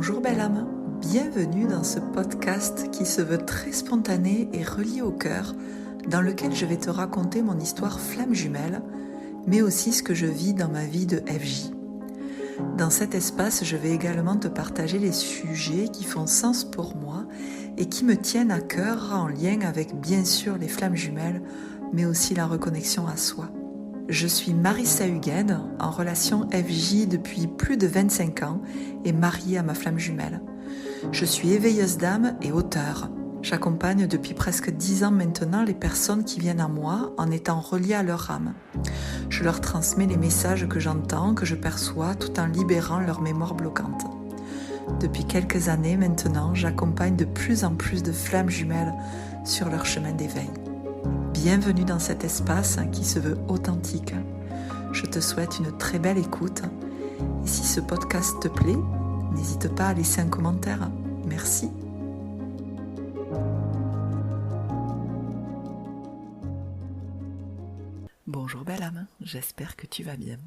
Bonjour belle âme, bienvenue dans ce podcast qui se veut très spontané et relié au cœur, dans lequel je vais te raconter mon histoire flamme jumelle, mais aussi ce que je vis dans ma vie de FJ. Dans cet espace, je vais également te partager les sujets qui font sens pour moi et qui me tiennent à cœur en lien avec bien sûr les flammes jumelles, mais aussi la reconnexion à soi. Je suis Marissa Hugued, en relation FJ depuis plus de 25 ans et mariée à ma flamme jumelle. Je suis éveilleuse d'âme et auteure. J'accompagne depuis presque 10 ans maintenant les personnes qui viennent à moi en étant reliées à leur âme. Je leur transmets les messages que j'entends, que je perçois, tout en libérant leur mémoire bloquante. Depuis quelques années maintenant, j'accompagne de plus en plus de flammes jumelles sur leur chemin d'éveil. Bienvenue dans cet espace qui se veut authentique. Je te souhaite une très belle écoute. Et si ce podcast te plaît, n'hésite pas à laisser un commentaire. Merci. Bonjour belle âme, j'espère que tu vas bien.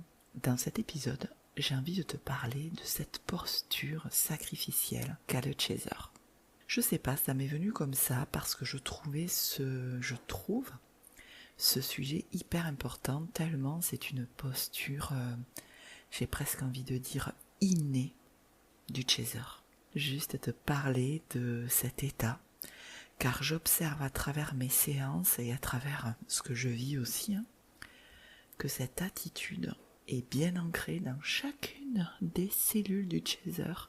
Dans cet épisode, j'ai envie de te parler de cette posture sacrificielle qu'a le chaser. Je sais pas, ça m'est venu comme ça parce que je trouve ce sujet hyper important, tellement c'est une posture, j'ai presque envie de dire innée du chaser. Juste te parler de cet état, car j'observe à travers mes séances et à travers ce que je vis aussi, que cette attitude est bien ancrée dans chacune des cellules du chaser,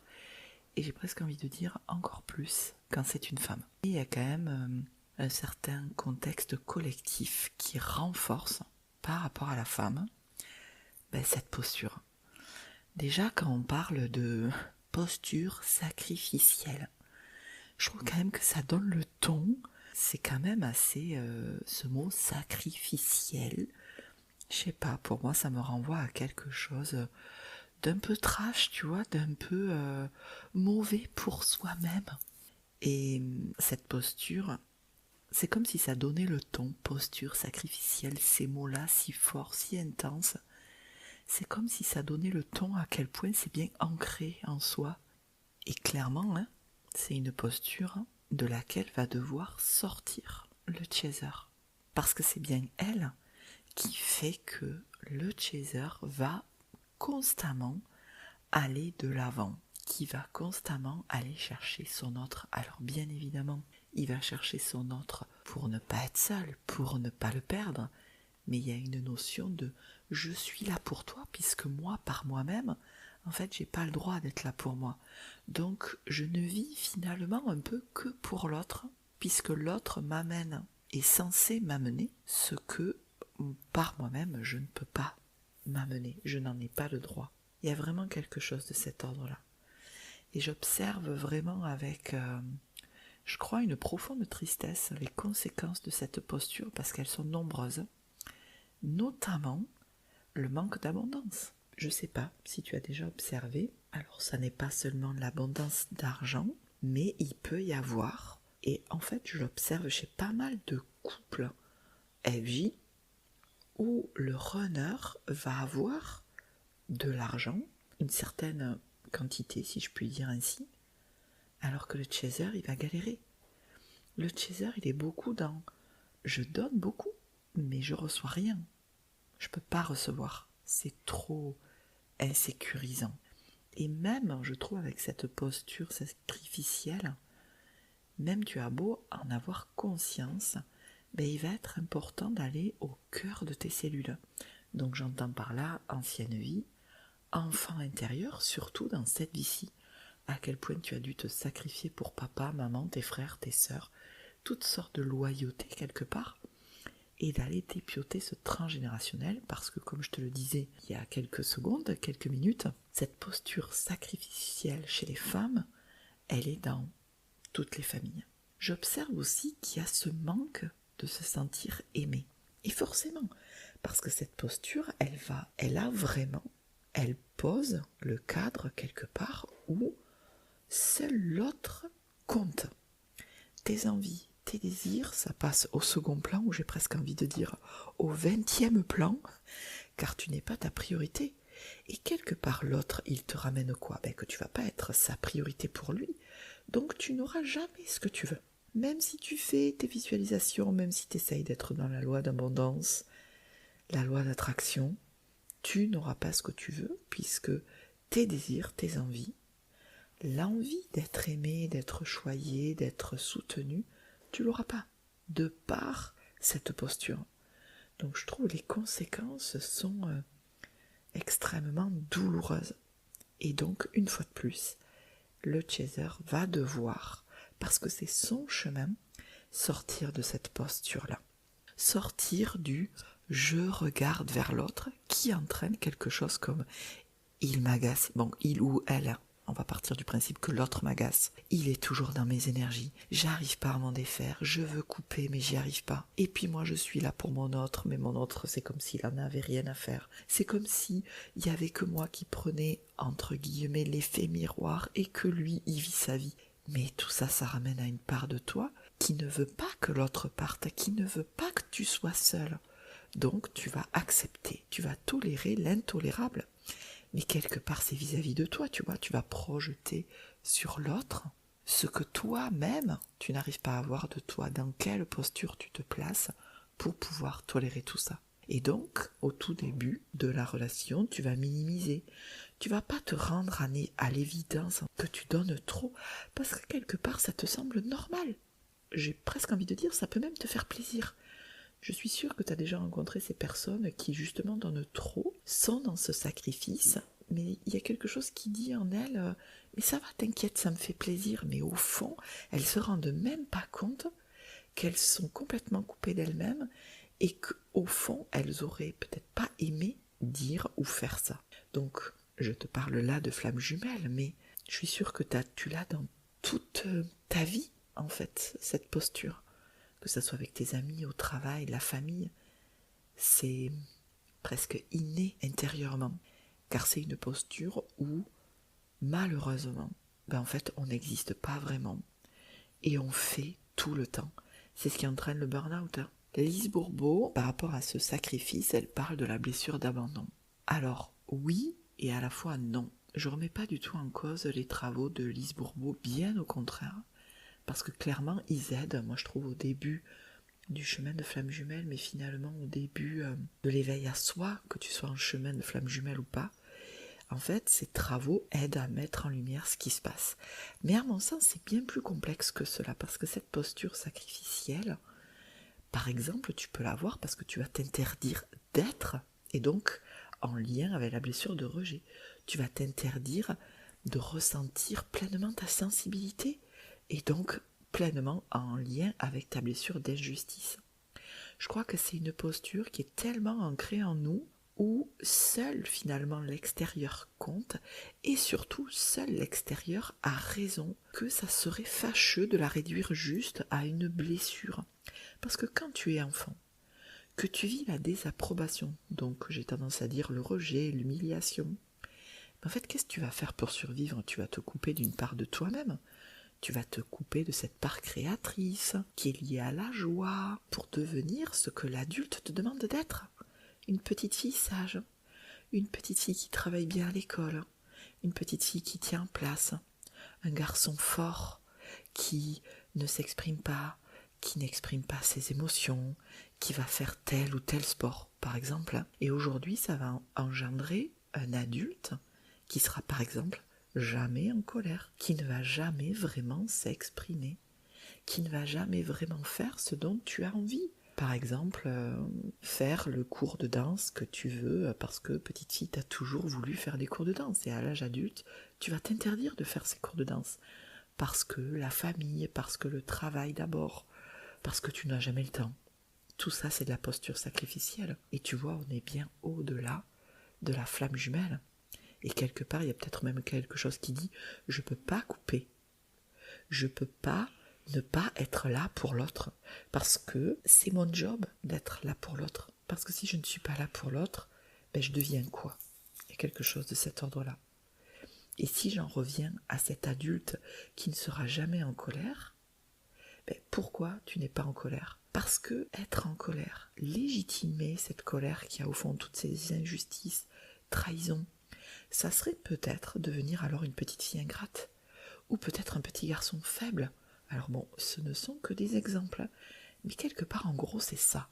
et j'ai presque envie de dire encore plus quand c'est une femme. Et il y a quand même un certain contexte collectif qui renforce par rapport à la femme cette posture. Déjà quand on parle de posture sacrificielle, je trouve quand même que ça donne le ton, c'est quand même assez ce mot sacrificiel, je sais pas, pour moi ça me renvoie à quelque chose d'un peu trash, tu vois, d'un peu mauvais pour soi-même. Et cette posture, c'est comme si ça donnait le ton, posture sacrificielle, ces mots-là si forts, si intenses. C'est comme si ça donnait le ton à quel point c'est bien ancré en soi. Et clairement, c'est une posture de laquelle va devoir sortir le chaser. Parce que c'est bien elle qui fait que le chaser va constamment aller de l'avant, qui va constamment aller chercher son autre. Alors bien évidemment, il va chercher son autre pour ne pas être seul, pour ne pas le perdre, mais il y a une notion de « je suis là pour toi » puisque moi, par moi-même, en fait, j'ai pas le droit d'être là pour moi. Donc, je ne vis finalement un peu que pour l'autre, puisque l'autre m'amène, est censé m'amener ce que, par moi-même, je ne peux pas m'amener, je n'en ai pas le droit. Il y a vraiment quelque chose de cet ordre-là. Et j'observe vraiment avec, je crois, une profonde tristesse les conséquences de cette posture parce qu'elles sont nombreuses, notamment le manque d'abondance. Je ne sais pas si tu as déjà observé, alors ça n'est pas seulement l'abondance d'argent, mais il peut y avoir, et en fait je l'observe chez pas mal de couples FJ, où le runner va avoir de l'argent, une certaine quantité si je puis dire ainsi, alors que le chaser il va galérer. Le chaser il est beaucoup dans je donne beaucoup mais je reçois rien, je peux pas recevoir, c'est trop insécurisant. Et même je trouve avec cette posture sacrificielle, même tu as beau en avoir conscience, il va être important d'aller au cœur de tes cellules. Donc j'entends par là ancienne vie, enfant intérieur, surtout dans cette vie-ci, à quel point tu as dû te sacrifier pour papa, maman, tes frères, tes sœurs, toutes sortes de loyauté quelque part, et d'aller dépioter ce transgénérationnel, parce que comme je te le disais il y a quelques secondes, quelques minutes, cette posture sacrificielle chez les femmes, elle est dans toutes les familles. J'observe aussi qu'il y a ce manque de se sentir aimé. Et forcément, parce que cette posture, elle pose le cadre quelque part où seul l'autre compte. Tes envies, tes désirs, ça passe au second plan, ou j'ai presque envie de dire au 20e plan, car tu n'es pas ta priorité. Et quelque part, l'autre, il te ramène quoi? Que tu vas pas être sa priorité pour lui. Donc tu n'auras jamais ce que tu veux. Même si tu fais tes visualisations, même si tu essayes d'être dans la loi d'abondance, la loi d'attraction, tu n'auras pas ce que tu veux, puisque tes désirs, tes envies, l'envie d'être aimé, d'être choyé, d'être soutenu, tu l'auras pas, de par cette posture. Donc je trouve les conséquences sont extrêmement douloureuses. Et donc, une fois de plus, le chaser va devoir, parce que c'est son chemin, sortir de cette posture-là. Sortir du « je regarde vers l'autre » qui entraîne quelque chose comme « il m'agace ». Bon, il ou elle, on va partir du principe que l'autre m'agace. Il est toujours dans mes énergies, j'arrive pas à m'en défaire, je veux couper mais j'y arrive pas. Et puis moi je suis là pour mon autre, mais mon autre c'est comme s'il en avait rien à faire. C'est comme si il y avait que moi qui prenais entre guillemets l'effet miroir et que lui il vit sa vie. Mais tout ça, ça ramène à une part de toi qui ne veut pas que l'autre parte, qui ne veut pas que tu sois seul. Donc tu vas accepter, tu vas tolérer l'intolérable. Mais quelque part, c'est vis-à-vis de toi, tu vois, tu vas projeter sur l'autre ce que toi-même, tu n'arrives pas à voir de toi, dans quelle posture tu te places pour pouvoir tolérer tout ça. Et donc, au tout début de la relation, tu vas minimiser. Tu vas pas te rendre à l'évidence que tu donnes trop, parce que quelque part, ça te semble normal. J'ai presque envie de dire, ça peut même te faire plaisir. Je suis sûre que tu as déjà rencontré ces personnes qui justement donnent trop, sont dans ce sacrifice, mais il y a quelque chose qui dit en elles « mais ça va, t'inquiète, ça me fait plaisir », mais au fond, elles se rendent même pas compte qu'elles sont complètement coupées d'elles-mêmes et qu'au fond, elles auraient peut-être pas aimé dire ou faire ça. Donc, je te parle là de flammes jumelles, mais je suis sûre que tu l'as dans toute ta vie, en fait, cette posture. Que ce soit avec tes amis, au travail, la famille, c'est presque inné intérieurement, car c'est une posture où, malheureusement, en fait, on n'existe pas vraiment, et on fait tout le temps. C'est ce qui entraîne le burn-out. Hein. Lise Bourbeau, par rapport à ce sacrifice, elle parle de la blessure d'abandon. Alors, oui, et à la fois non. Je ne remets pas du tout en cause les travaux de Lise Bourbeau, bien au contraire, parce que clairement, ils aident, moi je trouve, au début du chemin de flamme jumelle, mais finalement au début de l'éveil à soi, que tu sois en chemin de flamme jumelle ou pas, en fait, ces travaux aident à mettre en lumière ce qui se passe. Mais à mon sens, c'est bien plus complexe que cela, parce que cette posture sacrificielle, par exemple, tu peux l'avoir parce que tu vas t'interdire d'être, et donc en lien avec la blessure de rejet. Tu vas t'interdire de ressentir pleinement ta sensibilité, et donc pleinement en lien avec ta blessure d'injustice. Je crois que c'est une posture qui est tellement ancrée en nous, où seul finalement l'extérieur compte, et surtout seul l'extérieur a raison, que ça serait fâcheux de la réduire juste à une blessure. Parce que quand tu es enfant, que tu vis la désapprobation, donc j'ai tendance à dire le rejet, l'humiliation, en fait qu'est-ce que tu vas faire pour survivre? Tu vas te couper d'une part de toi-même. Tu vas te couper de cette part créatrice qui est liée à la joie pour devenir ce que l'adulte te demande d'être. Une petite fille sage, une petite fille qui travaille bien à l'école, une petite fille qui tient en place, un garçon fort qui ne s'exprime pas, qui n'exprime pas ses émotions, qui va faire tel ou tel sport, par exemple. Et aujourd'hui, ça va engendrer un adulte qui sera, par exemple, jamais en colère, qui ne va jamais vraiment s'exprimer, qui ne va jamais vraiment faire ce dont tu as envie. Par exemple, faire le cours de danse que tu veux parce que petite fille, tu as toujours voulu faire des cours de danse et à l'âge adulte, tu vas t'interdire de faire ces cours de danse parce que la famille, parce que le travail d'abord, parce que tu n'as jamais le temps. Tout ça, c'est de la posture sacrificielle. Et tu vois, on est bien au-delà de la flamme jumelle. Et quelque part, il y a peut-être même quelque chose qui dit « je ne peux pas couper, je ne peux pas ne pas être là pour l'autre, parce que c'est mon job d'être là pour l'autre. Parce que si je ne suis pas là pour l'autre, je deviens quoi ?» Il y a quelque chose de cet ordre-là. Et si j'en reviens à cet adulte qui ne sera jamais en colère, pourquoi tu n'es pas en colère? Parce que être en colère, légitimer cette colère qui a au fond toutes ces injustices, trahison, ça serait peut-être devenir alors une petite fille ingrate, ou peut-être un petit garçon faible. Alors bon, ce ne sont que des exemples, mais quelque part en gros c'est ça.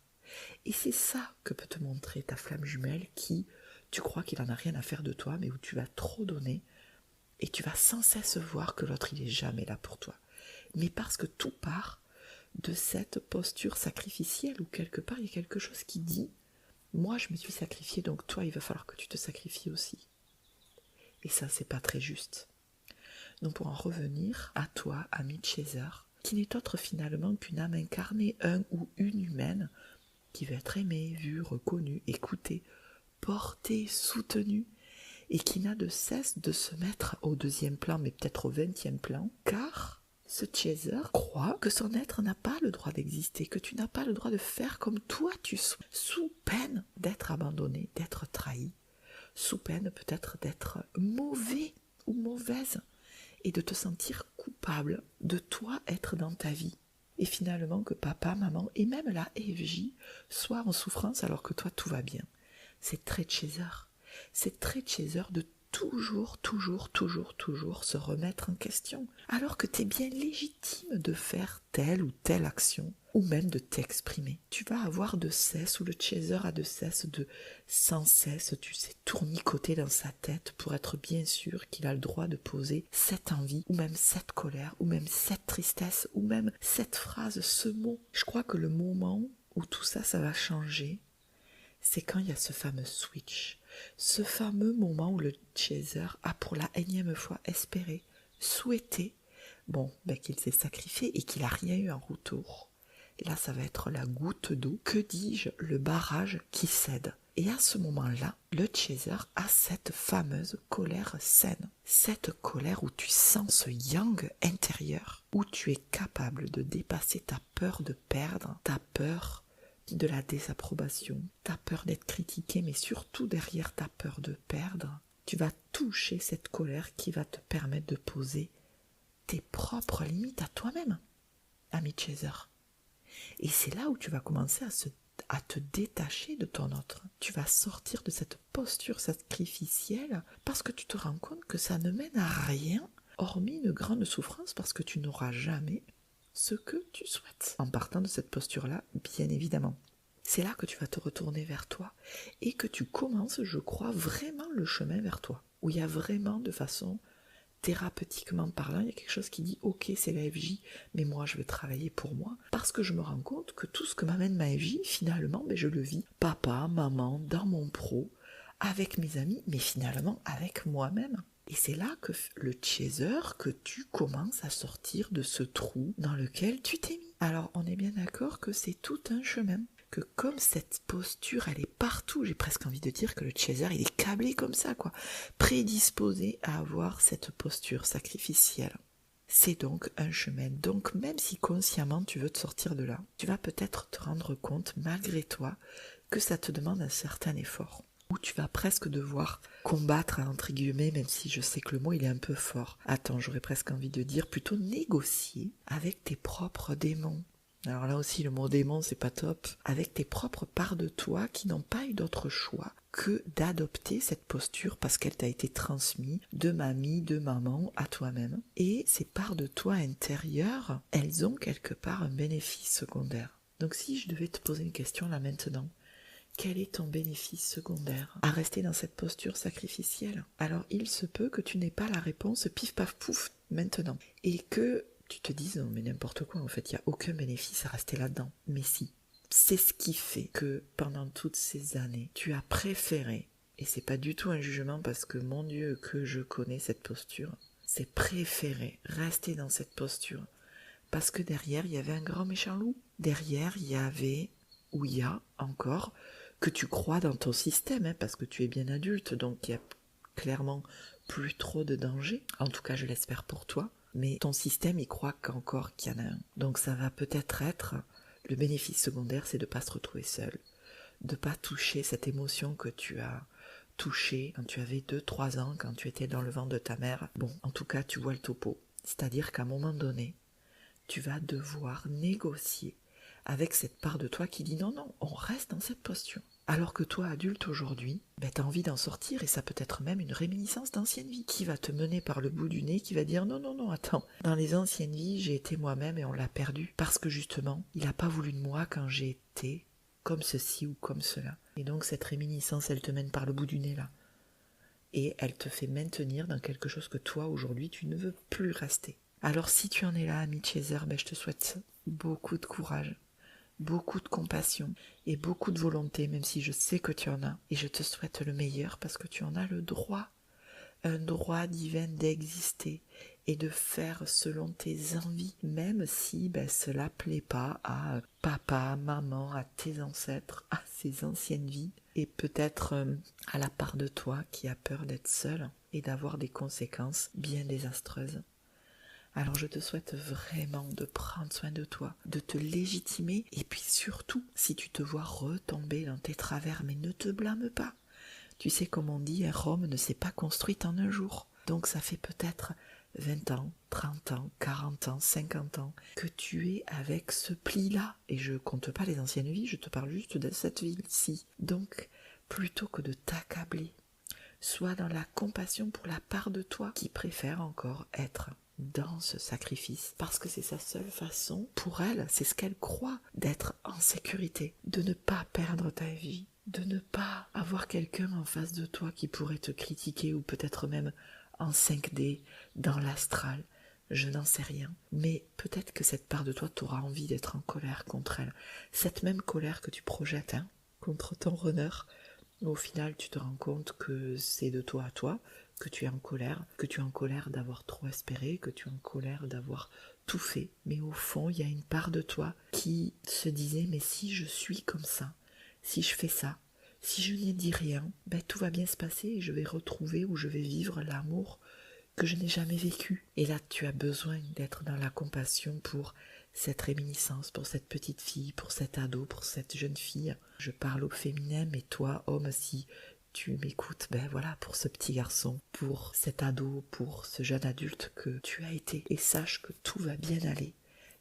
Et c'est ça que peut te montrer ta flamme jumelle qui, tu crois qu'il en a rien à faire de toi, mais où tu vas trop donner, et tu vas sans cesse voir que l'autre il est jamais là pour toi. Mais parce que tout part de cette posture sacrificielle où quelque part il y a quelque chose qui dit « Moi je me suis sacrifié, donc toi il va falloir que tu te sacrifies aussi. » Et ça c'est pas très juste. Donc pour en revenir à toi, ami Chaser, qui n'est autre finalement qu'une âme incarnée, un ou une humaine, qui veut être aimée, vue, reconnue, écoutée, portée, soutenue, et qui n'a de cesse de se mettre au 2e plan, mais peut-être au 20e plan, car ce chaser croit que son être n'a pas le droit d'exister, que tu n'as pas le droit de faire comme toi tu souhaites, sous peine d'être abandonné, d'être trahi, sous peine peut-être d'être mauvais ou mauvaise, et de te sentir coupable de toi être dans ta vie. Et finalement que papa, maman et même la FJ soient en souffrance alors que toi tout va bien. C'est très chaser. C'est très chaser de toujours se remettre en question, alors que tu es bien légitime de faire telle ou telle action, ou même de t'exprimer. Tu vas avoir de cesse, ou le chaser a de cesse de sans cesse, tu sais, tournicoter dans sa tête pour être bien sûr qu'il a le droit de poser cette envie, ou même cette colère, ou même cette tristesse, ou même cette phrase, ce mot. Je crois que le moment où tout ça, ça va changer, c'est quand il y a ce fameux switch, ce fameux moment où le chaser a pour la énième fois espéré, souhaité, qu'il s'est sacrifié et qu'il n'a rien eu en retour. Et là, ça va être la goutte d'eau, que dis-je, le barrage qui cède. Et à ce moment-là, le chaser a cette fameuse colère saine, cette colère où tu sens ce yang intérieur, où tu es capable de dépasser ta peur de perdre, ta peur de la désapprobation, ta peur d'être critiqué, mais surtout derrière ta peur de perdre, tu vas toucher cette colère qui va te permettre de poser tes propres limites à toi-même, ami chaser. Et c'est là où tu vas commencer à te détacher de ton autre. Tu vas sortir de cette posture sacrificielle parce que tu te rends compte que ça ne mène à rien, hormis une grande souffrance, parce que tu n'auras jamais ce que tu souhaites. En partant de cette posture-là, bien évidemment. C'est là que tu vas te retourner vers toi et que tu commences, je crois, vraiment le chemin vers toi. Où il y a vraiment, de façon thérapeutiquement parlant, il y a quelque chose qui dit « Ok, c'est la FJ, mais moi je vais travailler pour moi. » Parce que je me rends compte que tout ce que m'amène ma FJ, finalement, je le vis. Papa, maman, dans mon pro, avec mes amis, mais finalement avec moi-même. Et c'est là que le chaser, que tu commences à sortir de ce trou dans lequel tu t'es mis. Alors on est bien d'accord que c'est tout un chemin. Que comme cette posture, elle est partout, j'ai presque envie de dire que le chaser, il est câblé comme ça, quoi. Prédisposé à avoir cette posture sacrificielle. C'est donc un chemin. Donc même si consciemment tu veux te sortir de là, tu vas peut-être te rendre compte, malgré toi, que ça te demande un certain effort. Où tu vas presque devoir combattre, entre guillemets, même si je sais que le mot il est un peu fort. Attends, j'aurais presque envie de dire plutôt négocier avec tes propres démons. Alors là aussi, le mot démon, c'est pas top. Avec tes propres parts de toi qui n'ont pas eu d'autre choix que d'adopter cette posture parce qu'elle t'a été transmise de mamie, de maman à toi-même. Et ces parts de toi intérieures, elles ont quelque part un bénéfice secondaire. Donc si je devais te poser une question là maintenant, quel est ton bénéfice secondaire à rester dans cette posture sacrificielle? Alors il se peut que tu n'aies pas la réponse pif paf pouf maintenant. Et que tu te dises non mais n'importe quoi, en fait il n'y a aucun bénéfice à rester là-dedans. Mais si, c'est ce qui fait que pendant toutes ces années, tu as préféré, et c'est pas du tout un jugement parce que mon Dieu que je connais cette posture, c'est préféré rester dans cette posture parce que derrière il y avait un grand méchant loup. Derrière il y avait, ou il y a encore, que tu crois dans ton système, parce que tu es bien adulte, donc il y a clairement plus trop de danger, en tout cas je l'espère pour toi, mais ton système il croit qu'encore qu'il y en a un. Donc ça va peut-être être, le bénéfice secondaire, c'est de ne pas se retrouver seul, de ne pas toucher cette émotion que tu as touchée quand tu avais 2-3 ans, quand tu étais dans le ventre de ta mère. Bon, en tout cas tu vois le topo, c'est-à-dire qu'à un moment donné, tu vas devoir négocier avec cette part de toi qui dit non, on reste dans cette posture. Alors que toi, adulte aujourd'hui, t'as envie d'en sortir et ça peut être même une réminiscence d'ancienne vie qui va te mener par le bout du nez, qui va dire non, non, non, attends. Dans les anciennes vies, j'ai été moi-même et on l'a perdu parce que justement, il n'a pas voulu de moi quand j'ai été comme ceci ou comme cela. Et donc cette réminiscence, elle te mène par le bout du nez là. Et elle te fait maintenir dans quelque chose que toi, aujourd'hui, tu ne veux plus rester. Alors si tu en es là, ami Chaser, je te souhaite beaucoup de courage, beaucoup de compassion et beaucoup de volonté, même si je sais que tu en as. Et je te souhaite le meilleur parce que tu en as le droit, un droit divin d'exister et de faire selon tes envies, même si cela plaît pas à papa, maman, à tes ancêtres, à ces anciennes vies, et peut-être à la part de toi qui a peur d'être seule et d'avoir des conséquences bien désastreuses. Alors je te souhaite vraiment de prendre soin de toi, de te légitimer, et puis surtout, si tu te vois retomber dans tes travers, mais ne te blâme pas. Tu sais, comme on dit, Rome ne s'est pas construite en un jour. Donc ça fait peut-être 20 ans, 30 ans, 40 ans, 50 ans que tu es avec ce pli-là. Et je compte pas les anciennes vies, je te parle juste de cette vie-ci. Donc, plutôt que de t'accabler, sois dans la compassion pour la part de toi qui préfère encore être dans ce sacrifice, parce que c'est sa seule façon, pour elle, c'est ce qu'elle croit, d'être en sécurité, de ne pas perdre ta vie, de ne pas avoir quelqu'un en face de toi qui pourrait te critiquer ou peut-être même en 5D, dans l'astral. Je n'en sais rien, mais peut-être que cette part de toi t'aura envie d'être en colère contre elle, cette même colère que tu projettes contre ton runner. Au final, tu te rends compte que c'est de toi à toi, que tu es en colère d'avoir trop espéré, que tu es en colère d'avoir tout fait. Mais au fond, il y a une part de toi qui se disait, mais si je suis comme ça, si je fais ça, si je n'y dis rien, tout va bien se passer et je vais retrouver ou je vais vivre l'amour que je n'ai jamais vécu. Et là, tu as besoin d'être dans la compassion pour cette réminiscence, pour cette petite fille, pour cet ado, pour cette jeune fille. Je parle au féminin, mais toi, homme, si tu m'écoutes, voilà, pour ce petit garçon, pour cet ado, pour ce jeune adulte que tu as été. Et sache que tout va bien aller.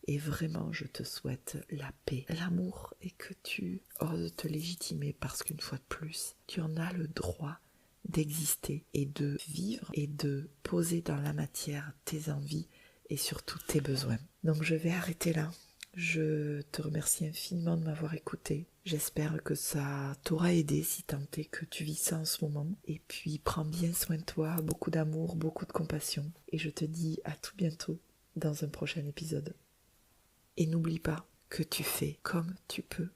Et vraiment, je te souhaite la paix, l'amour, et que tu oses te légitimer parce qu'une fois de plus, tu en as le droit d'exister et de vivre et de poser dans la matière tes envies et surtout tes besoins. Donc je vais arrêter là. Je te remercie infiniment de m'avoir écouté. J'espère que ça t'aura aidé si tant est que tu vis ça en ce moment. Et puis prends bien soin de toi, beaucoup d'amour, beaucoup de compassion. Et je te dis à tout bientôt dans un prochain épisode. Et n'oublie pas que tu fais comme tu peux.